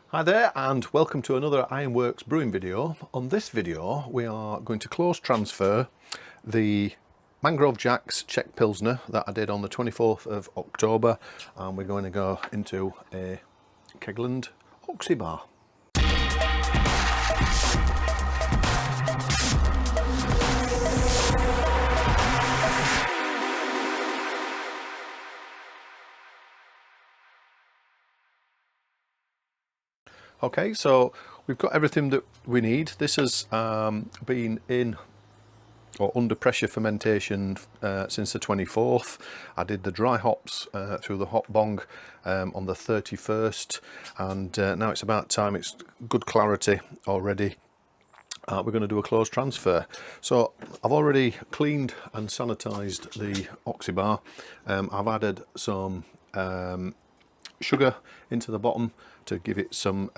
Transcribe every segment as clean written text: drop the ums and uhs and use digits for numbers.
Hi there and welcome to another IronWorks Brewing video. On this video we are going to close transfer the Mangrove Jack's Czech Pilsner that I did on the 24th of October, and we're going to go into a Kegland Oxybar. Okay, so we've got everything that we need. This has been in or under pressure fermentation since the 24th. I did the dry hops through the hop bong on the 31st, and now it's about time. It's good clarity already. We're going to do a closed transfer. So I've already cleaned and sanitized the Oxybar. I've added some sugar into the bottom to give it some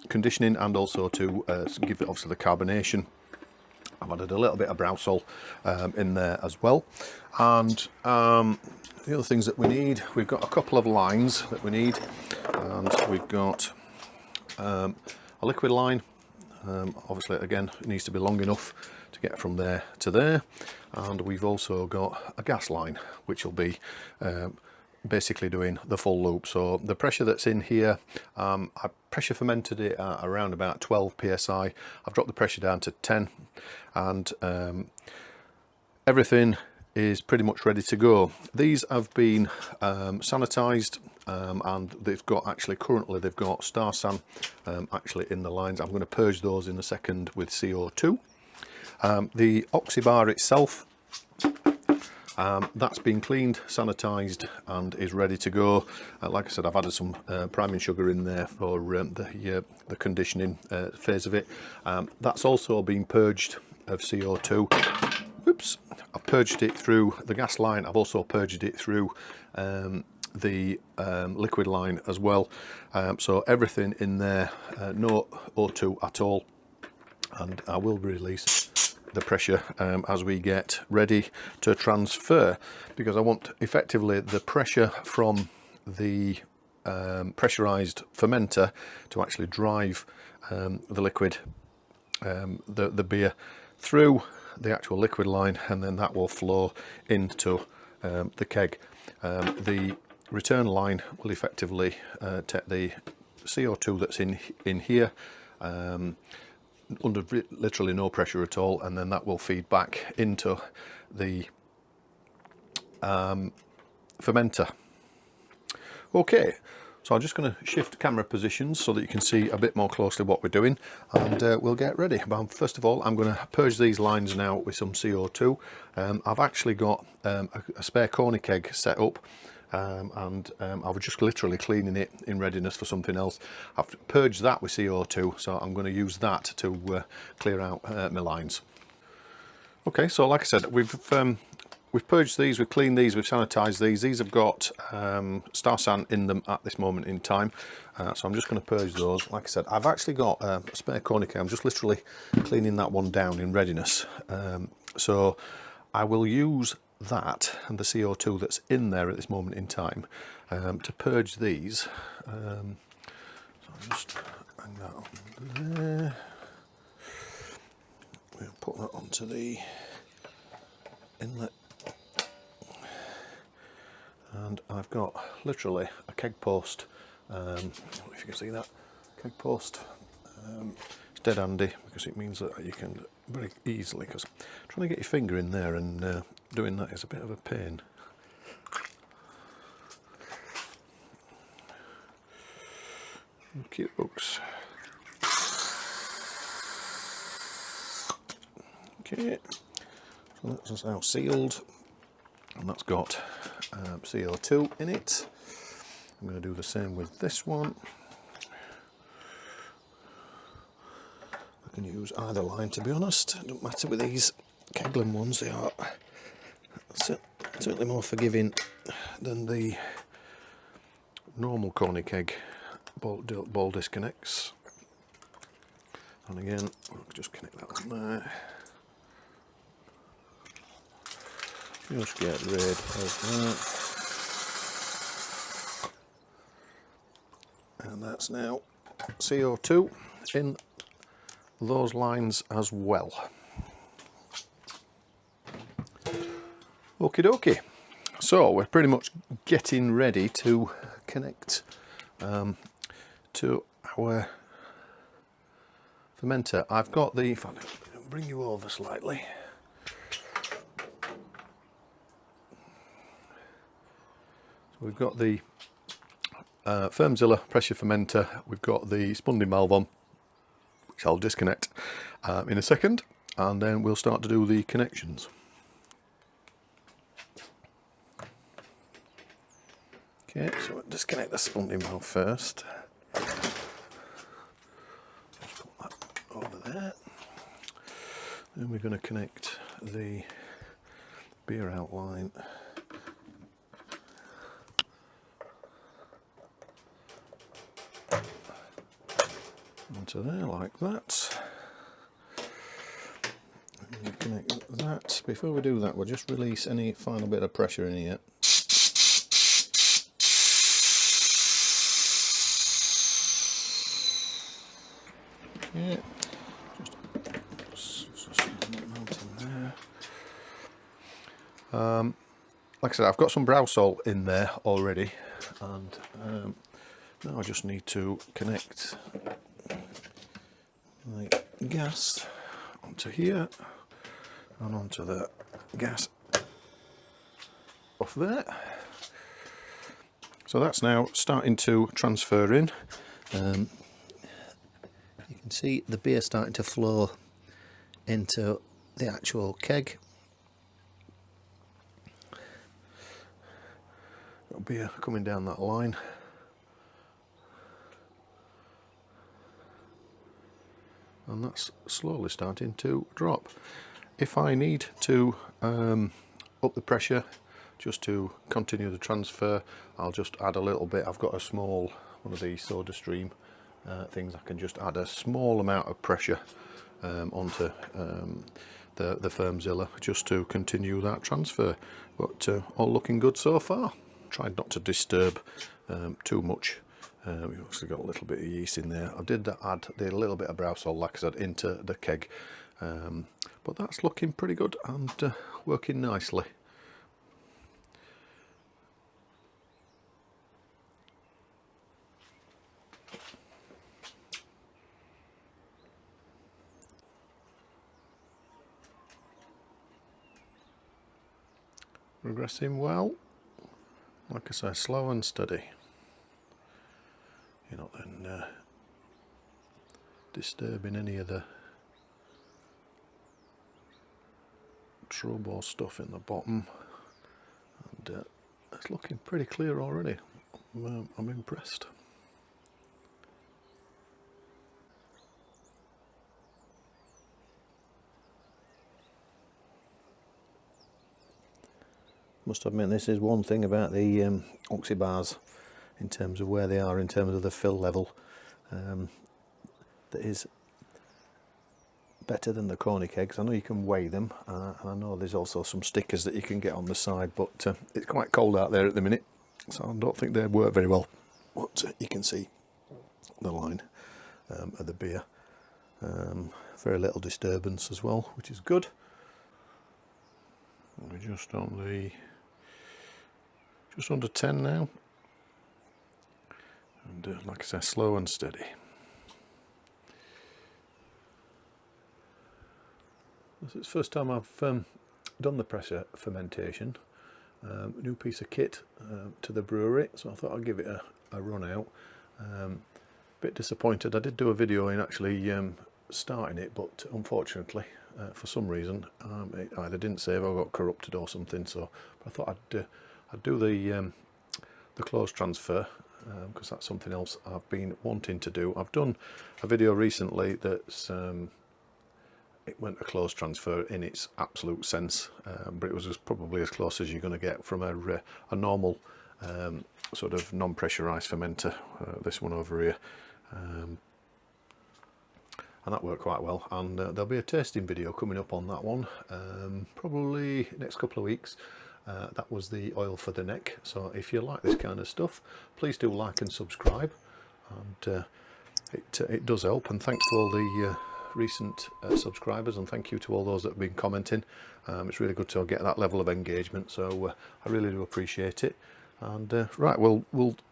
conditioning, and also to give it obviously the carbonation. I've added a little bit of brow salt in there as well. And the other things that we need, we've got a couple of lines that we need, and we've got a liquid line. Obviously again, it needs to be long enough to get from there to there, and we've also got a gas line which will be basically doing the full loop. So the pressure that's in here, I pressure fermented it at around about 12 psi. I've dropped the pressure down to 10, and everything is pretty much ready to go. These have been sanitized, and they've got currently they've got Star San actually in the lines. I'm going to purge those in a second with CO2. The Oxybar itself, that's been cleaned, sanitized, and is ready to go. Like I said, I've added some priming sugar in there for the conditioning phase of it. That's also been purged of CO2. Whoops! I've purged it through the gas line. I've also purged it through the liquid line as well. So everything in there, no O2 at all, and I will release the pressure as we get ready to transfer, because I want effectively the pressure from the pressurized fermenter to actually drive the liquid, the beer through the actual liquid line, and then that will flow into the keg. The return line will effectively take the CO2 that's in here under literally no pressure at all, and then that will feed back into the fermenter. Okay, so I'm just going to shift camera positions so that you can see a bit more closely what we're doing, and we'll get ready. But first of all, I'm going to purge these lines now with some CO2. I've actually got a spare Corny keg set up, and I was just literally cleaning it in readiness for something else. I've purged that with CO2, so I'm going to use that to clear out my lines. Okay, so like I said, we've purged these, we've cleaned these, we've sanitized these. These have got Star San in them at this moment in time, so I'm just going to purge those. Like I said, I've actually got a spare Corny keg. I'm just literally cleaning that one down in readiness. So I will use that and the CO2 that's in there at this moment in time to purge these. So I'll just hang that on there. We'll put that onto the inlet, and I've got literally a keg post. I don't know if you can see that keg post. It's dead handy because it means that you can very easily, because trying to get your finger in there and doing that is a bit of a pain. Cute books. Okay, so that's now sealed, and that's got CO2 in it. I'm going to do the same with this one. I can use either line, to be honest. It doesn't matter with these Kegland ones. They are certainly more forgiving than the normal Corny keg ball disconnects. And again, we'll just connect that on there. Just get rid of that. And that's now CO2 in those lines as well. Okie dokie. So we're pretty much getting ready to connect to our fermenter. I've got the, if I can bring you over slightly. So we've got the Fermzilla pressure fermenter, we've got the spunding valve on, which I'll disconnect in a second, and then we'll start to do the connections. Okay, so we'll disconnect the spunding valve first. Just put that over there. Then we're going to connect the beer outline onto there like that. And we connect that. Before we do that, we'll just release any final bit of pressure in here. Yeah, just mount in there. Like I said, I've got some brow salt in there already, and now I just need to connect the gas onto here and onto the gas off there. So that's now starting to transfer in. You can see the beer starting to flow into the actual keg. Got beer coming down that line. And that's slowly starting to drop. If I need to up the pressure just to continue the transfer, I'll just add a little bit. I've got a small one of these soda stream things. I can just add a small amount of pressure onto the Fermzilla just to continue that transfer. But all looking good so far. Tried not to disturb too much. We've also got a little bit of yeast in there. I did add a little bit of brow salt, like I said, into the keg, but that's looking pretty good and working nicely. Progressing well. Like I say, slow and steady. You're not then disturbing any of the shrub or stuff in the bottom, and it's looking pretty clear already. I'm impressed. Must admit, this is one thing about the oxybars in terms of where they are in terms of the fill level, that is better than the Corny kegs. I know you can weigh them, and I know there's also some stickers that you can get on the side, but it's quite cold out there at the minute, so I don't think they work very well. But you can see the line of the beer. Very little disturbance as well, which is good. We're just on the just under 10 now, and like I said, slow and steady. This is the first time I've done the pressure fermentation. New piece of kit to the brewery, so I thought I'd give it a run out. Bit disappointed. I did do a video in actually starting it, but unfortunately for some reason it either didn't save or got corrupted or something. So I thought I'd do the close transfer, because that's something else I've been wanting to do. I've done a video recently that's it went a close transfer in its absolute sense, but it was probably as close as you're going to get from a normal sort of non-pressurized fermenter, this one over here, and that worked quite well. And there'll be a tasting video coming up on that one, probably next couple of weeks. That was the oil for the neck. So if you like this kind of stuff, please do like and subscribe, and it does help, and thanks to all the recent subscribers, and thank you to all those that have been commenting. It's really good to get that level of engagement, so I really do appreciate it. And right, we'll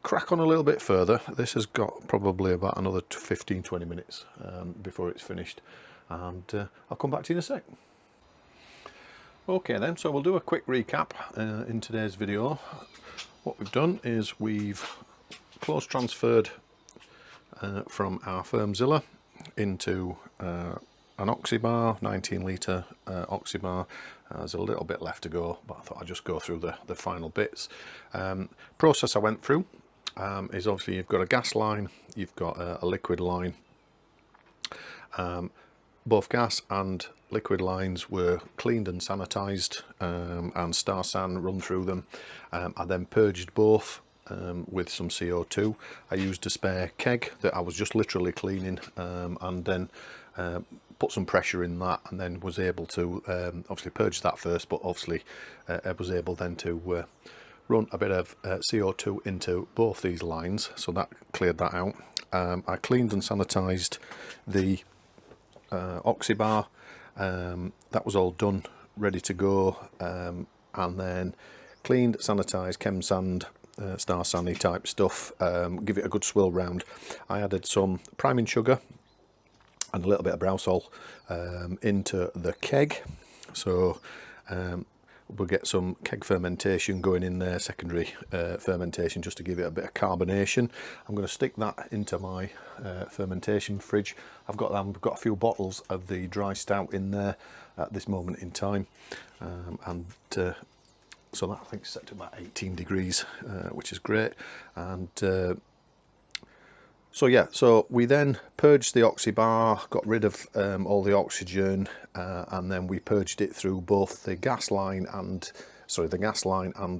crack on a little bit further. This has got probably about another 15-20 minutes before it's finished, and I'll come back to you in a sec. Okay then, so we'll do a quick recap in today's video. What we've done is we've close transferred from our Fermzilla into an Oxybar, 19 litre Oxybar. There's a little bit left to go, but I thought I'd just go through the final bits. Process I went through is obviously you've got a gas line, you've got a liquid line. Both gas and liquid lines were cleaned and sanitised, and Star San run through them. I then purged both with some CO2. I used a spare keg that I was just literally cleaning, and then put some pressure in that, and then was able to obviously purge that first, but obviously I was able then to run a bit of CO2 into both these lines, so that cleared that out. I cleaned and sanitised the Oxybar. That was all done, ready to go, and then cleaned, sanitised, chem sand, Star Sandy type stuff, give it a good swill round. I added some priming sugar and a little bit of browsol into the keg, so we'll get some keg fermentation going in there, secondary fermentation, just to give it a bit of carbonation. I'm going to stick that into my fermentation fridge. I've got a few bottles of the dry stout in there at this moment in time, and so that I think is set to about 18 degrees, which is great. And so yeah, so we then purged the Oxybar, got rid of all the oxygen, and then we purged it through both the gas line and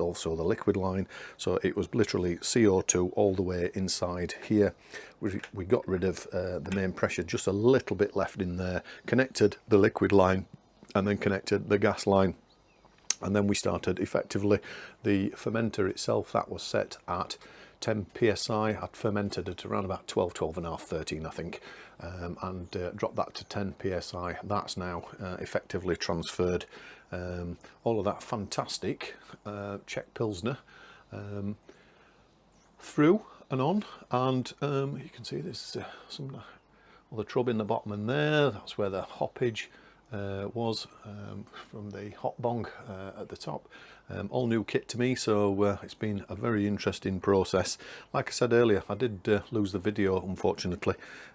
also the liquid line. So it was literally CO2 all the way inside here. We got rid of the main pressure, just a little bit left in there, connected the liquid line and then connected the gas line. And then we started effectively the fermenter itself. That was set at 10 psi. I'd fermented at around about 12.5, 13 I think, and dropped that to 10 psi. That's now effectively transferred all of that fantastic Czech Pilsner through and on, and you can see there's some other trub in the bottom in there. That's where the hoppage was from the hop bong at the top. All new kit to me, so it's been a very interesting process. Like I said earlier, I did lose the video unfortunately,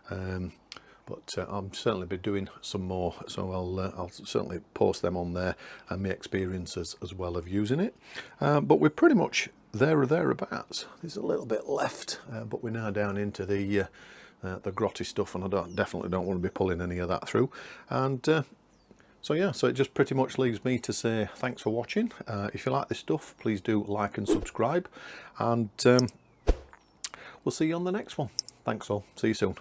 but I'll certainly be doing some more, so I'll certainly post them on there and my experiences as well of using it. But we're pretty much there or thereabouts. There's a little bit left, but we're now down into the grotty stuff, and I definitely don't want to be pulling any of that through. And so yeah, so it just pretty much leaves me to say thanks for watching. If you like this stuff, please do like and subscribe, and we'll see you on the next one. Thanks all, see you soon.